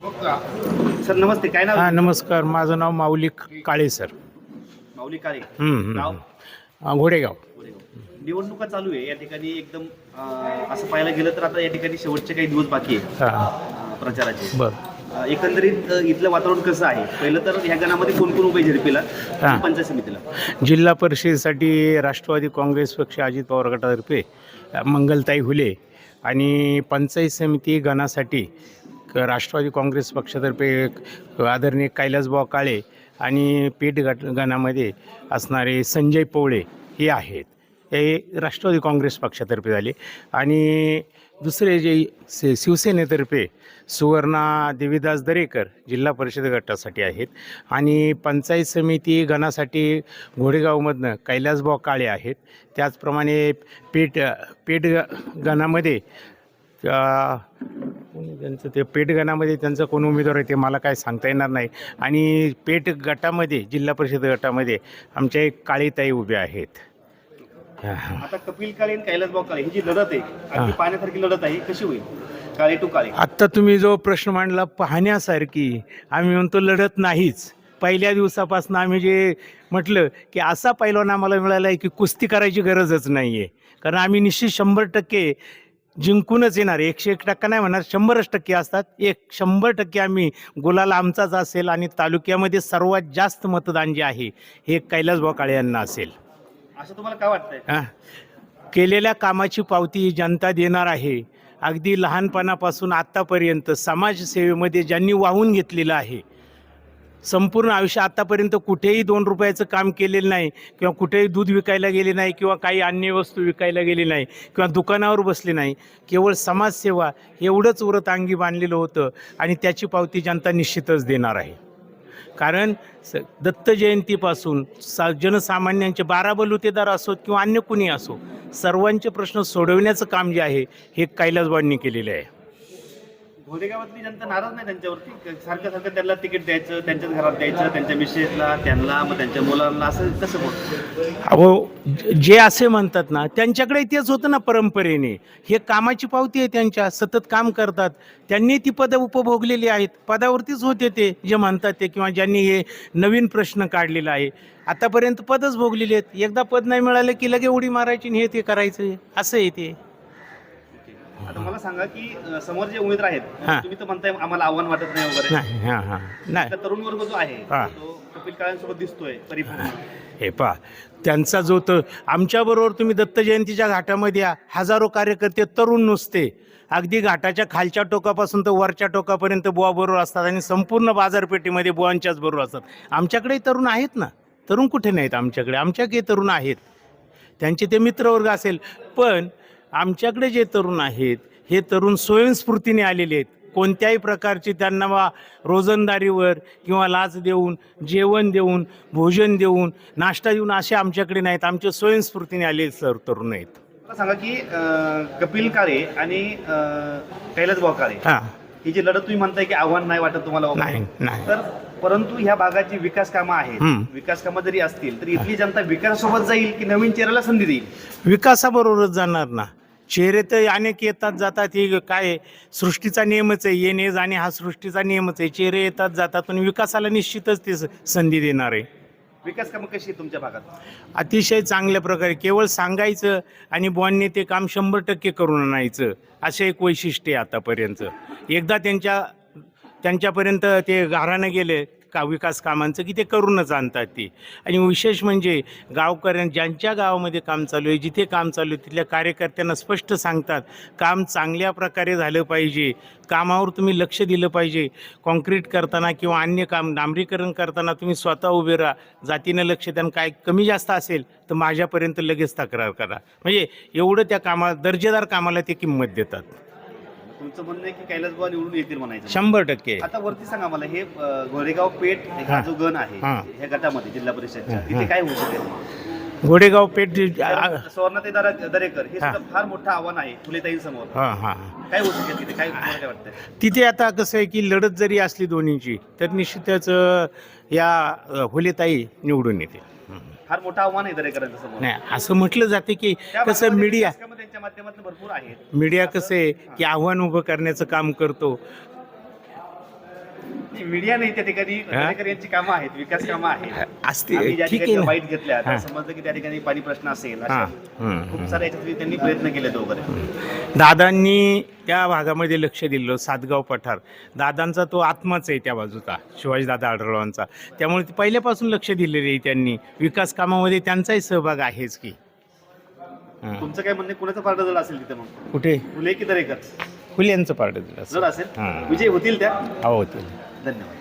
Sir नमस्ते, काय नाव? हां नमस्कार, माझं नाव माऊली काळे सर. माऊली काळे. हं, गाव? घोडेगाव. निवडणुका चालू आहे या ठिकाणी एकदम असं पाहायला गेलं तर आता या ठिकाणी शेवटचे काही दिवस बाकी आहे हां प्रचाराचे. बरं. एकंदरीत इथलं वातावरण कसं आहे? पहिलं तर ह्या गणामध्ये कोण कोण उभे झेडपीला हां. पंचायत समितीला? जिल्हा परिषदेसाठी राष्ट्रवादी काँग्रेस पक्ष अजित पवार गटातर्फे मंगलताई हुले आणि पंचायत समिती गणासाठी राष्ट्रवादी काँग्रेस पक्षातर्फे आदरणीय कैलासभाऊ काळे आणि पेठ गणामध्ये असणारे संजय पवळे हे आहेत. हे राष्ट्रवादी काँग्रेस पक्षातर्फे झाले. आणि दुसरे जे शिवसेनेतर्फे सुवर्णा देवीदास दरेकर जिल्हा परिषद गटासाठी आहेत. आणि पंचायत समिती गणासाठी घोडेगावमधनं कैलासभाऊ काळे आहेत. त्याचप्रमाणे पेठ गणामध्ये त्यांचं ते पेठ गणामध्ये त्यांचं कोण उमेदवार आहे ते मला काय सांगता येणार नाही. आणि पेठ गटामध्ये जिल्हा परिषद गटामध्ये आमच्या एक काळीताई उभ्या आहेत. आता कपिल काळे आणि कैलासभाऊ काळे ही जी लढत आहे अगदी पाहण्यासारखी लढत आहे, कशी होईल? काळे टू काळे. आत्ता तुम्ही जो प्रश्न मांडला पाहण्यासारखी, आम्ही म्हणतो लढत नाहीच. पहिल्या दिवसापासून आम्ही जे म्हटलं की असा पैलवान आम्हाला मिळाला आहे की कुस्ती करायची गरजच नाही आहे. कारण आम्ही निश्चित 100% जिंकूनच येणार. 101% नाही म्हणणार, 100% असतात. 100% आम्ही गुलाल आमचाच असेल. आणि तालुक्यामध्ये सर्वात जास्त मतदान जे आहे हे कैलासभाऊ काळे यांना असेल. असं तुम्हाला काय वाटतंय? केलेल्या कामाची पावती जनता देणार आहे. अगदी लहानपणापासून आत्तापर्यंत समाजसेवेमध्ये ज्यांनी वाहून घेतलेलं आहे, संपूर्ण आयुष्य आत्तापर्यंत कुठेही 2 रुपयाचं काम केलेलं नाही, किंवा कुठेही दूध विकायला गेले नाही, किंवा काही अन्य वस्तू विकायला गेली नाही, किंवा दुकानावर बसले नाही. केवळ समाजसेवा एवढंच व्रत अंगी बांधलेलं होतं. आणि त्याची पावती जनता निश्चितच देणार आहे. कारण दत्त जयंतीपासून जनसामान्यांचे 12 बलुतेदार असोत किंवा अन्य कुणी असो, सर्वांचे प्रश्न सोडवण्याचं काम जे आहे हे कैलासभाऊंनी केलेलं आहे. घोडेगावातली जनता नाराज नाही त्यांच्यावरती? सारखं सारखं त्यांना तिकीट द्यायचं, त्यांच्याच घरात द्यायचं, त्यांच्या मिसेसला, त्यांना, मग त्यांच्या मुलांना, असं कसं बोलतो? अहो, जे असे म्हणतात ना, त्यांच्याकडे तेच होतं ना परंपरेने. हे कामाची पावती आहे त्यांच्या, सतत काम करतात. त्यांनी ती पदं उपभोगलेली आहेत. पदावरतीच होते ते जे म्हणतात ते, किंवा ज्यांनी हे नवीन प्रश्न काढलेला आहे. आतापर्यंत पदच भोगलेली आहेत. एकदा पद नाही मिळालं की लगे उडी मारायची आणि हे ते करायचं, असं आहे ते. आता मला सांगा की समोर जे उमेदवार आहेत, तुम्ही तर म्हणताय आम्हाला आव्हान वाटत नाही वगैरे. नाही. तरुण वर्ग जो आहे तो कपिल काळेंसोबत दिसतोय परिपूर्ण. हे पहा, त्यांचा जो तर आमच्याबरोबर तुम्ही दत्त जयंतीच्या घाटामध्ये या, हजारो कार्यकर्ते तरुण नुसते, अगदी घाटाच्या खालच्या टोकापासून तर वरच्या टोकापर्यंत बुवाबरोबर असतात. आणि संपूर्ण बाजारपेठेमध्ये बुवांच्याच बरोबर असतात. आमच्याकडेही तरुण आहेत ना, तरुण कुठे नाहीत आमच्याकडे? आमच्याकडे तरुण आहेत. त्यांचे ते मित्रवर्ग असेल. पण आमच्याकडे जे तरुण आहेत हे तरुण स्वयंस्फूर्तीने आलेले आहेत. कोणत्याही प्रकारची त्यांना रोजंदारीवर किंवा लाच देऊन, जेवण देऊन, भोजन देऊन, नाश्ता देऊन असे आमच्याकडे नाहीत. आमचे स्वयंस्फूर्तीने आलेले तरुण आहेत. मला सांगा की कपिल काळे आणि कैलासभाऊ काळे ही जी लढत तुम्ही म्हणताय की आव्हान नाही वाटत तुम्हाला? नाही. तर परंतु ह्या भागाची विकास कामं आहेत. विकास कामं जरी असतील तरी इथली जनता विकासासोबत जाईल की नवीन चेहऱ्याला संधी देईल? विकासाबरोबरच जाणार ना. चेहरे तर अनेक येतात जातात, हे काय सृष्टीचा नियमच आहे. येणे जाणे हा सृष्टीचा नियमच आहे. चेहरे येतात जातात, पण विकासाला निश्चितच ते संधी देणार आहे. विकास कामं कशी आहे तुमच्या भागात? अतिशय चांगल्या प्रकारे. केवळ सांगायचं आणि बॉनने ते काम 100% करून आणायचं, असे एक वैशिष्ट्य आहे आतापर्यंत. एकदा त्यांच्यापर्यंत ते घरानं गेले का विकास कामांचं की ते करूनच आणतात ती. आणि विशेष म्हणजे ज्यांच्या गावामध्ये काम चालू आहे, जिथे काम चालू आहे, तिथल्या कार्यकर्त्यांना स्पष्ट सांगतात काम चांगल्या प्रकारे झालं पाहिजे, कामावर तुम्ही लक्ष दिलं पाहिजे. कॉन्क्रीट करताना किंवा अन्य काम डांबरीकरण करताना तुम्ही स्वतः उभे राहा. जातीनं लक्ष द्या. काय कमी जास्त असेल तर माझ्यापर्यंत लगेच तक्रार करा. म्हणजे एवढं त्या दर्जेदार कामाला ते किंमत देतात. तुमचं म्हणणं आहे की कैलासभाऊ निवडून येतील म्हणायचं? 100%. आता वरती सांगा मला, हे घोडेगाव पेठ हा जो गण आहे ह्या गटामध्ये जिल्हा परिषदच्या, तिथे काय होऊ शकेल? घोडेगाव पेठ सुवर्णाताई दरेकर हे सुद्धा फार मोठं आव्हान आहे फुलेताईंसमोर. काय होऊ शकेल तिथे? काय तुम्हाला वाटतं? तिथे आता कसं आहे की लढत जरी असली दोन्हीची तर निश्चितच या फुलेताई निवडून येतील. फार मोठं आव्हान आहे दरेकरांच्या समोर. नाही, असं म्हटलं जाते की कसं मीडिया त्यांच्या माध्यमातून भरपूर आहेत. मीडिया कसं आहे की आव्हान उभं करण्याचं काम करतो. मीडिया नाही त्या ठिकाणी दरेकर यांची कामं आहेत, विकास कामं आहेत. असते आम्ही ज्या ठीक आहे ठिकाणी ना. बाईट घेतल्या हां. त्या समजलं की त्या ठिकाणी पाणी प्रश्न असेल अशा हां. खूप साऱ्या याच्यात त्यांनी प्रयत्न केले वगैरे. दादांनी त्या भागामध्ये लक्ष दिलं, सातगाव पठार. दादांचा तो आत्माच आहे त्या बाजूचा, शिवाजीदादा आढळरावांचा. त्यामुळे ते पहिल्यापासून लक्ष दिलेले आहे त्यांनी. विकास कामामध्ये त्यांचाही सहभाग आहेच की. हां. तुमचं काय म्हणणं कुणाचं पारड जड असेल तिथे मग? कुठे फुले की दरेकर फुल्यांचं पारडं दिलं जड असेल? हां. विजय होतील त्या? हो होते. धन्यवाद.